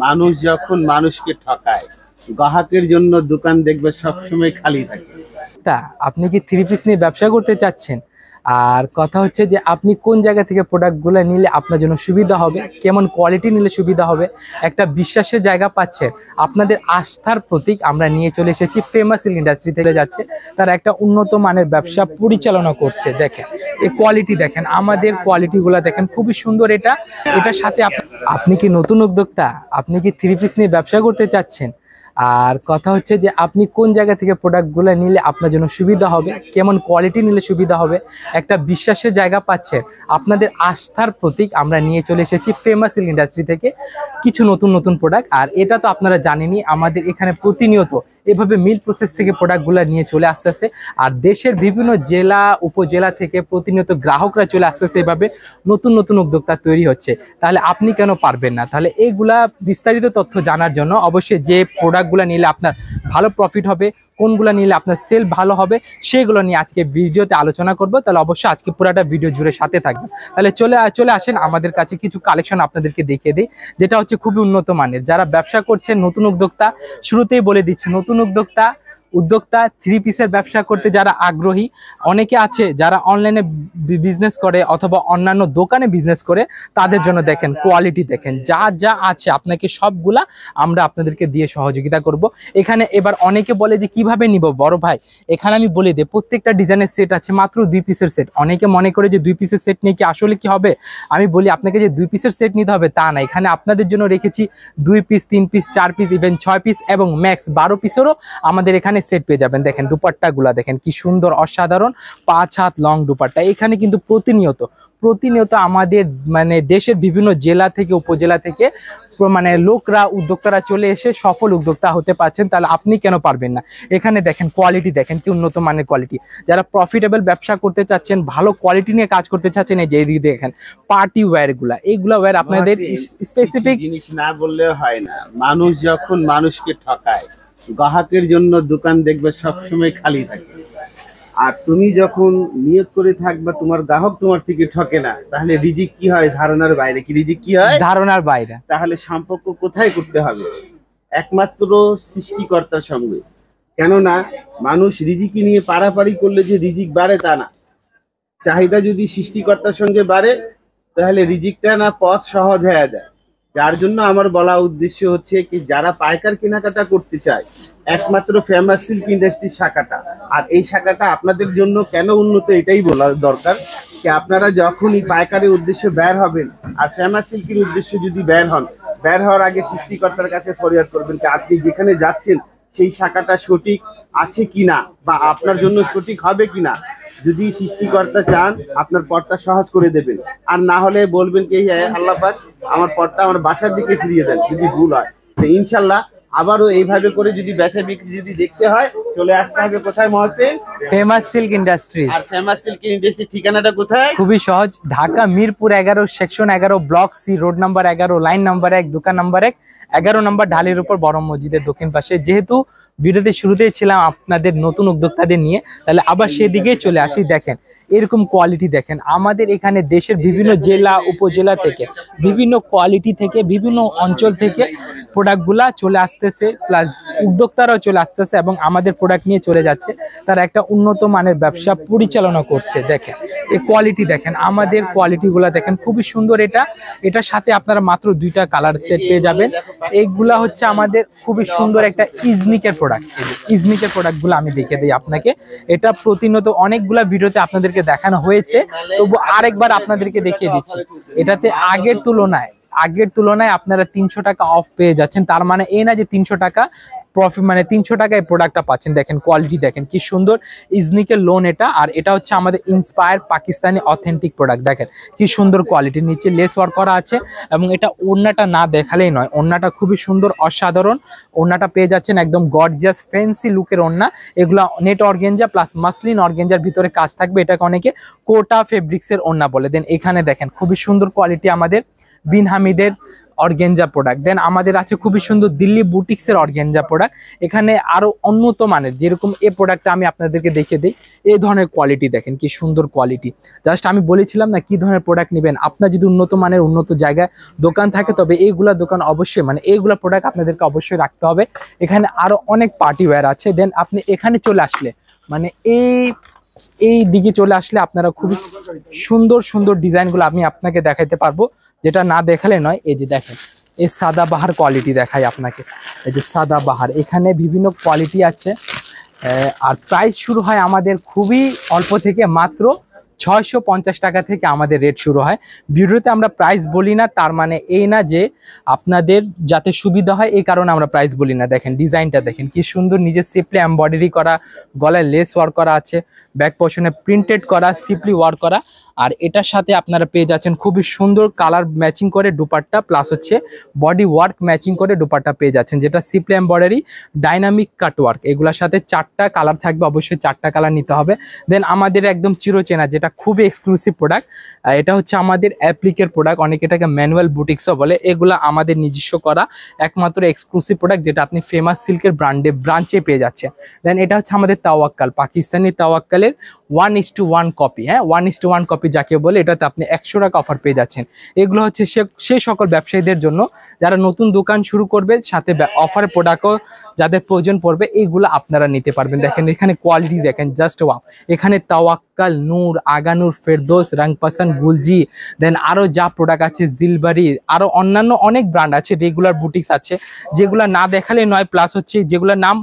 মানুষ যখন মানুষকে ঠকায়, গ্রাহকের জন্য দোকান দেখবে সবসময় খালি থাকে। তা আপনি কি থ্রি পিস নিয়ে ব্যবসা করতে চাচ্ছেন? আর কথা হচ্ছে যে আপনি কোন জায়গা থেকে প্রোডাক্টগুলো নিলে আপনার জন্য সুবিধা হবে, কেমন কোয়ালিটি নিলে সুবিধা হবে, একটা বিশ্বাসের জায়গা পাচ্ছেন। আপনাদের আস্থার প্রতীক আমরা নিয়ে চলে এসেছি ফেমাস সিল্ক ইন্ডাস্ট্রি থেকে যাচ্ছে, তারা একটা উন্নত মানের ব্যবসা পরিচালনা করছে। দেখেন এই কোয়ালিটি, দেখেন আমাদের কোয়ালিটিগুলো দেখেন, খুবই সুন্দর। এটার সাথে আপনি কি নতুন উদ্যোক্তা, আপনি কি থ্রি পিস নিয়ে ব্যবসা করতে চাচ্ছেন? আর কথা হচ্ছে যে আপনি কোন জায়গা থেকে প্রোডাক্টগুলো নিলে আপনার জন্য সুবিধা হবে, কেমন কোয়ালিটি নিলে সুবিধা হবে, একটা বিশ্বাসের জায়গা পাচ্ছেন। আপনাদের আস্থার প্রতীক আমরা নিয়ে চলে এসেছি ফেমাস সিল্ক ইন্ডাস্ট্রি থেকে কিছু নতুন নতুন প্রোডাক্ট। আর এটা তো আপনারা জানেনই, আমাদের এখানে প্রতিনিয়ত এভাবে মিল প্রসেস থেকে প্রোডাক্টগুলো নিয়ে চলে আসতেছে। আর দেশের বিভিন্ন জেলা উপজেলা থেকে প্রতিনিয়ত গ্রাহকরা চলে আসতেছে, এভাবে নতুন নতুন উদ্যোক্তা তৈরি হচ্ছে। তাহলে আপনি কেন পারবেন না? তাহলে এইগুলা বিস্তারিত তথ্য জানার জন্য অবশ্যই যে প্রোডাক্টগুলো নিলে আপনার ভালো প্রফিট হবে, কোনগুলো নিলে আপনার সেল ভালো হবে, সেগুলো নিয়ে আজকে ভিডিওতে আলোচনা করব। তাহলে অবশ্যই আজকে পুরাটা ভিডিও জুড়ে সাথে থাকবে। তাহলে চলে আসেন আমাদের কাছে কিছু কালেকশন আপনাদেরকে দেখিয়ে দিই, যেটা হচ্ছে খুবই উন্নত মানের। যারা ব্যবসা করছেন, নতুন উদ্যোক্তা, শুরুতেই বলে দিচ্ছে নতুন উদ্যোক্তা থ্রি পিসের ব্যবসা করতে যারা আগ্রহী, অনেকে আছে যারা অনলাইনে বিজনেস করে অথবা অন্যান্য দোকানে বিজনেস করে, তাদের জন্য দেখেন কোয়ালিটি, দেখেন যা যা আছে আপনাকে সবগুলা আমরা আপনাদেরকে দিয়ে সহযোগিতা করব। এখানে এবার অনেকে বলে যে কিভাবে নিব বড় ভাই, এখানে আমি বলে দিই প্রত্যেকটা ডিজাইনের সেট আছে মাত্র 2 পিসের সেট। অনেকে মনে করে যে 2 পিসের সেট নিয়ে কি আসলে কি হবে, আমি বলি আপনাকে যে 2 পিসের সেট নিতে হবে তা না। এখানে আপনাদের জন্য রেখেছি 2 piece, 3 piece, 4 piece, even 6 piece এবং ম্যাক্স 12 পিসেরও আমাদের এখানে সেট পেয়ে যাবেন। দেখেন দুপাট্টাগুলা দেখেন কি সুন্দর, অসাধারণ 5 হাত লং দুপাট্টা। এখানে কিন্তু প্রতিনিয়ত আমাদের মানে দেশের বিভিন্ন জেলা থেকে উপজেলা থেকে মানে লোকরা, উদ্যোক্তারা চলে এসে সফল উদ্যোক্তা হতে পারছেন। তাহলে আপনি কেন পারবেন না? এখানে দেখেন কোয়ালিটি, দেখেন কি উন্নত মানের কোয়ালিটি। যারা প্রফিটেবল ব্যবসা করতে চাচ্ছেন, ভালো কোয়ালিটি নিয়ে কাজ করতে চাচ্ছেন, এই যে এইদিকে দেখেন পার্টি ওয়্যারগুলা, এইগুলা ওয়্যার আপনাদের স্পেসিফিক জিনিস না বললে হয় না। মানুষ যখন মানুষকে ঠকায়, গ্রাহকের জন্য দোকান দেখবে সবসময় খালি থাকে। আর তুমি যখন নিয়ত করে থাকবা তোমার গ্রাহক তোমার থেকে ঠকে না, তাহলে রিজিক কি হয়? ধারণার বাইরে। কি রিজিক কি হয়? ধারণার বাইরে। তাহলে সম্পর্ক কোথায় করতে হবে? একমাত্র সৃষ্টিকর্তার সঙ্গে। কেননা মানুষ রিজিকি নিয়ে পারাপারি করলে যে রিজিক বাড়ে তা না। চাহিদা যদি সৃষ্টিকর্তার সঙ্গে বাড়ে, তাহলে রিজিকটা না পথ সহজ হয়ে যায়। যার জন্য আমার বলা উদ্দেশ্য হচ্ছে কি, যারা পাইকার কেনাকাটা করতে চায়, একমাত্র ফেমাস সিল্ক ইন্ডাস্ট্রির শাখাটা। আর এই শাখাটা আপনাদের জন্য কেন উন্নত, এটাই বলা দরকার। যে আপনারা যখনই পাইকারের উদ্দেশ্যে বের হবেন আর ফেমাস সিল্কের উদ্দেশ্যে যদি বের হওয়ার আগে সৃষ্টিকর্তার কাছে ফরিয়াদ করবেন যে আপনি যেখানে যাচ্ছেন সেই শাখাটা সঠিক আছে কিনা, বা আপনার জন্য সঠিক হবে কিনা। যদি সৃষ্টিকর্তা চান, আপনার পথটা সহজ করে দেবেন। আর না হলে বলবেন কি, আল্লাহ পাক আমার পথটা আমার বাসার দিকে ফিরিয়ে দেন, যদি ভুল হয়। তো ইনশাল্লাহ আবারও এইভাবে করে যদি বেচা বিক্রি যদি দেখতে হয়, চলে আসতে হবে কোথায় মহসিন? Famous silk industry. আর ফেমাস সিল্ক ইন্ডাস্ট্রি ঠিকানাটা কোথায়? খুবই সহজ, Dhaka Mirpur 11 section 11 block C, road number 11, line number 1, দোকান নাম্বার 1, 11 নম্বর ঢালের উপর, বড় মসজিদের দক্ষিণ পাশে। যেহেতু ভিডিওতে শুরুতেই ছিলাম আপনাদের নতুন উদ্যোক্তাদের নিয়ে, তাহলে আবার সেদিকেই চলে আসি। দেখেন এরকম কোয়ালিটি, দেখেন আমাদের এখানে দেশের বিভিন্ন জেলা উপজেলা থেকে, বিভিন্ন কোয়ালিটি থেকে, বিভিন্ন অঞ্চল থেকে প্রোডাক্টগুলা চলে আসতেছে, প্লাস উদ্যোক্তারাও চলে আসতেছে এবং আমাদের প্রোডাক্ট নিয়ে চলে যাচ্ছে। তারা একটা উন্নত মানের ব্যবসা পরিচালনা করছে। দেখেন এই কোয়ালিটি, দেখেন আমাদের কোয়ালিটিগুলা দেখেন, খুবই সুন্দর। এটার সাথে আপনারা মাত্র 2টা কালার সেট পেয়ে যাবেন। এইগুলা হচ্ছে আমাদের খুবই সুন্দর একটা ইজনিকের প্রোডাক্ট। ইজনিকের প্রোডাক্টগুলো আমি দেখিয়ে দিই আপনাকে। এটা প্রতিনিয়ত অনেকগুলা ভিডিওতে আপনাদেরকে দেখানো হয়েছে, তবু আরেকবার আপনাদেরকে দেখিয়ে দিচ্ছি। এটাতে আগের তুলনায় আপনারা 300 টাকা অফ পেয়ে যাচ্ছেন। তার মানে এই না যে 300 টাকা প্রফিট, মানে 300 টাকায় প্রোডাক্টটা পাচ্ছেন। দেখেন কোয়ালিটি, দেখেন কি সুন্দর ইজনিকের লোন এটা। আর এটা হচ্ছে আমাদের ইন্সপায়ার পাকিস্তানি অথেন্টিক প্রোডাক্ট। দেখেন কি সুন্দর কোয়ালিটি, নিচে লেস ওয়ার্ক করা আছে এবং এটা ওড়নাটা না দেখালেই নয়, ওড়নাটা খুবই সুন্দর, অসাধারণ। ওড়নাটা পেয়ে যাচ্ছেন একদম গর্জিয়াস ফ্যান্সি লুকের ওড়না। এগুলা নেট অর্গেঞ্জা প্লাস মাসলিন অর্গেঞ্জার ভিতরে কাজ থাকবে। এটাকে অনেকে কোটা ফেব্রিক্সের ওড়না বলে দেন। এখানে দেখেন খুবই সুন্দর কোয়ালিটি আমাদের বিন হামিদের অর্গেঞ্জা প্রোডাক্ট। দেন আমাদের আছে খুবই সুন্দর দিল্লি বুটিক্সের অর্গেঞ্জা প্রোডাক্ট। এখানে আরো উন্নত মানের, যেরকম এই প্রোডাক্টটা আমি আপনাদেরকে দেখিয়ে দিই, এই ধরনের কোয়ালিটি দেখেন কি সুন্দর কোয়ালিটি। জাস্ট আমি বলেছিলাম না কি ধরনের প্রোডাক্ট নেবেন, আপনার যদি উন্নত মানের উন্নত জায়গায় দোকান থাকে তবে এইগুলা দোকান অবশ্যই, মানে এইগুলা প্রোডাক্ট আপনাদেরকে অবশ্যই রাখতে হবে। এখানে আরো অনেক পার্টি ওয়্যার আছে। দেন আপনি এখানে চলে আসলে, মানে এই দিকে চলে আসলে আপনারা খুবই সুন্দর সুন্দর ডিজাইনগুলো আমি আপনাকে দেখাইতে পারবো, যেটা না দেখালে নয়। এই যে দেখেন, এই সাদাবাহার কোয়ালিটি দেখাই আপনাকে। এই যে সাদাবাহার, এখানে বিভিন্ন কোয়ালিটি আছে। আর প্রাইস শুরু হয় আমাদের খুবই অল্প থেকে, মাত্র 650 টাকা থেকে আমাদের রেট শুরু হয়। ভিডিওতে আমরা প্রাইস বলি না, তার মানে এই না যে আপনাদের যাতে সুবিধা হয় এই কারণে আমরা প্রাইস বলি না। দেখেন ডিজাইনটা দেখেন কি সুন্দর, নিজে সিপলি এমব্রয়ডারি করা, গলায় লেস ওয়ার্ক করা আছে, ব্যাক পোর্শনে প্রিন্টেড করা, সিপলি ওয়ার্ক করা। আর এটার সাথে আপনারা পেয়ে যাচ্ছেন খুবই সুন্দর কালার ম্যাচিং করে দুপাট্টা, প্লাস হচ্ছে বডি ওয়ার্ক ম্যাচিং করে দুপাট্টা পেয়ে যাচ্ছেন, যেটা সিপলি এমব্রয়ডারি, ডাইনামিক কাট ওয়ার্ক। এগুলোর সাথে 4টা কালার থাকবে, অবশ্যই 4টা কালার নিতে হবে। দেন আমাদের একদম চিরচেনা, যেটা খুবই এক্সক্লুসিভ প্রোডাক্ট, এটা হচ্ছে আমাদের অ্যাপ্লিকের প্রোডাক্ট, অনেকে এটাকে ম্যানুয়াল বুটিক্সও বলে। এগুলো আমাদের নিজস্ব করা একমাত্র এক্সক্লুসিভ প্রোডাক্ট, যেটা আপনি ফেমাস সিল্কের ব্রাঞ্চে পেয়ে যাচ্ছেন। দেন এটা হচ্ছে আমাদের তাওয়াক্কাল, পাকিস্তানি তাওয়াক্কালের 1:1 কপি। হ্যাঁ, 1:1 কপি যাকে বলে, এটাতে আপনি 100 টাকা অফার পেয়ে যাচ্ছেন। এগুলো হচ্ছে সেই সকল ব্যবসায়ীদের জন্য যারা নতুন দোকান শুরু করবে, সাথে অফার প্রোডাক্টও যাদের প্রয়োজন পড়বে, এইগুলো আপনারা নিতে পারবেন। দেখেন এখানে কোয়ালিটি দেখেন, জাস্ট ওয়াও। এখানে তাওয়াক্কাল, নূর, আগানুর, ফেরদৌস, রাংপাসান, গুলজি, দেন আরো যা প্রোডাক্ট আছে, জিলবারি, আরো অন্যান্য অনেক ব্র্যান্ড আছে, রেগুলার বুটিক্স আছে, যেগুলো না দেখালে নয়। প্লাস হচ্ছে যেগুলোর নাম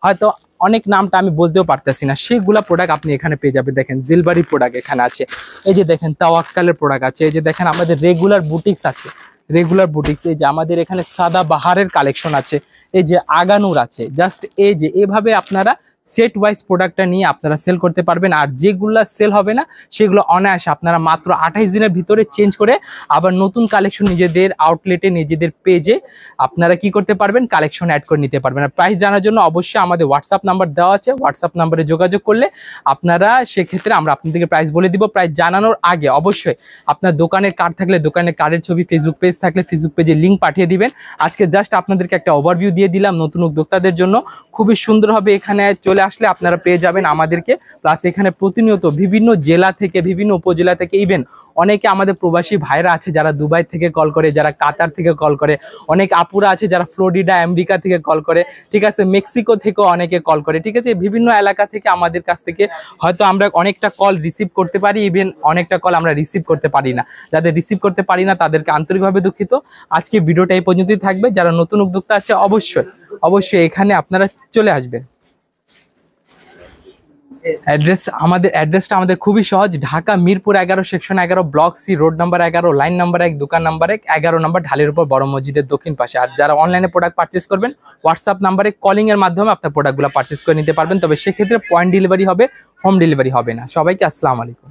হয়তো অনেক নামটা আমি বলতেও পারতেছি না, সেগুলা প্রোডাক্ট আপনি এখানে পেয়ে যাবেন। দেখেন জিলবারি প্রোডাক্ট এখানে আছে, এই যে দেখেন তাওয়াক্কালের প্রোডাক্ট আছে, এই যে দেখেন আমাদের রেগুলার বুটিক্স আছে, রেগুলার বুটিক্স। এই যে আমাদের এখানে সাদা বাহারের কালেকশন আছে, এই যে আগানুর আছে। জাস্ট এই যে এভাবে আপনারা সেট ওয়াইজ প্রোডাক্টটা নিয়ে আপনারা সেল করতে পারবেন। আর যেগুলো সেল হবে না সেগুলো অনায়াসে আপনারা মাত্র 28 দিনের ভিতরে চেঞ্জ করে আবার নতুন কালেকশন নিজেদের আউটলেটে, নিজেদের পেজে আপনারা কি করতে পারবেন, কালেকশন অ্যাড করে নিতে পারবেন। আর প্রাইস জানার জন্য অবশ্যই আমাদের হোয়াটসঅ্যাপ নাম্বার দেওয়া আছে, হোয়াটসঅ্যাপ নাম্বারে যোগাযোগ করলে আপনারা সেক্ষেত্রে আমরা আপনাদেরকে প্রাইস বলে দিব। প্রাইস জানানোর আগে অবশ্যই আপনার দোকানের কার্ড থাকলে দোকানের কার্ডের ছবি, ফেসবুক পেজ থাকলে ফেসবুক পেজে লিঙ্ক পাঠিয়ে দিবেন। আজকে জাস্ট আপনাদেরকে একটা ওভারভিউ দিয়ে দিলাম নতুন উদ্যোক্তাদের জন্য, খুবই সুন্দর হবে। এখানে চলে আসলে আপনারা পেয়ে যাবেন আমাদেরকে। প্লাস এখানে প্রতিনিয়ত বিভিন্ন জেলা থেকে, বিভিন্ন উপজেলা থেকে, ইভেন অনেকে আমাদের প্রবাসী ভাইরা আছে যারা দুবাই থেকে কল করে, যারা কাতার থেকে কল করে, অনেক আপুরা আছে যারা ফ্লোরিডা, আমেরিকা থেকে কল করে, ঠিক আছে, মেক্সিকো থেকেও অনেকে কল করে, ঠিক আছে। বিভিন্ন এলাকা থেকে আমাদের কাছ থেকে হয়তো আমরা অনেকটা কল রিসিভ করতে পারি, ইভেন অনেকটা কল আমরা রিসিভ করতে পারি না। যাদের রিসিভ করতে পারি না তাদেরকে আন্তরিকভাবে দুঃখিত। আজকে ভিডিওটা এই পর্যন্তই থাকবে। যারা নতুন উদ্যোক্তা আছে অবশ্যই এখানে আপনারা চলে আসবেন। আমাদের অ্যাড্রেসটা আমাদের খুবই সহজ, Dhaka Mirpur 11, section 11, block C, road number 11, line number 1, দোকান নাম্বার 1, 11 নম্বর ঢালের উপর, বড় মসজিদের দক্ষিণ পাশে। আর যারা অনলাইনে প্রোডাক্ট পারচেস করবেন, হোয়াটসঅ্যাপ নাম্বারে কলিং এর মাধ্যমে আপনার প্রোডাক্টগুলো পারচেস করে নিতে পারবেন। তবে সেক্ষেত্রে পয়েন্ট ডেলিভারি হবে, হোম ডেলিভারি হবে না। সবাইকে আসসালামু আলাইকুম।